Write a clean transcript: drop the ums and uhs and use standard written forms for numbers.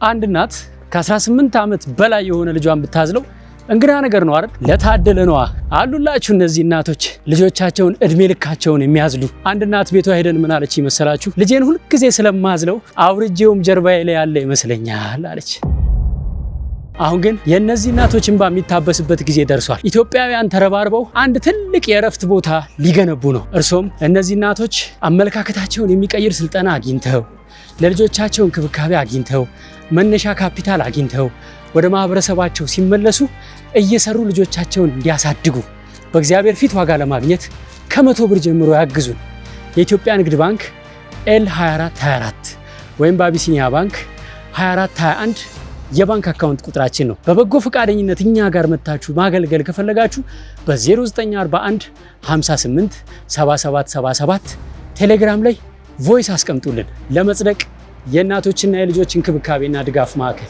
አንድ እናት ከ18 ዓመት በላይ የሆነ ልጇን ብታዝለው እንግዳ ነገር ነው አይደል? ለታደለ ነዋ። አሉላችሁ እነዚህ እናቶች ልጆቻቸውን እድሜ ልካቸውን የሚያዝሉ። አንድ እናት ቤቷ ሄደን ምን አለች ይመሰላችሁ? ልጄን ሁልጊዜ ስለማዝለው አውርጄውም ጀርባዬ ላይ ያለ ይመስለኛል አለች። አሁን ግን የእነዚህ እናቶች እንባ የሚታበስበት ጊዜ ደርሷል። ኢትዮጵያውያን ተረባርበው አንድ ትልቅ የእረፍት ቦታ ሊገነቡ ነው። እርሶም እነዚህ እናቶች አመለካከታቸውን የሚቀይር ስልጠና አግኝተው ለልጆቻቸው እንክብካቤ አግኝተው መነሻ ካፒታል አግኝተው ወደ ማህበረሰባቸው ሲመለሱ እየሰሩ ልጆቻቸውን እንዲያሳድጉ በእግዚአብሔር ፊት ዋጋ ለማግኘት ከ100 ብር ጀምሮ ያግዙን። የኢትዮጵያ ንግድ ባንክ L2424 ወይም በአቢሲኒያ ባንክ 2421 የባንክ አካውንት ቁጥራችን ነው። በበጎ ፈቃደኝነት እኛ ጋር መታችሁ ማገልገል ከፈለጋችሁ በ0941 58 7777 ቴሌግራም ላይ ቮይስ አስቀምጡልን። ለመጽደቅ የእናቶችና የልጆች እንክብካቤና ድጋፍ ማዕከል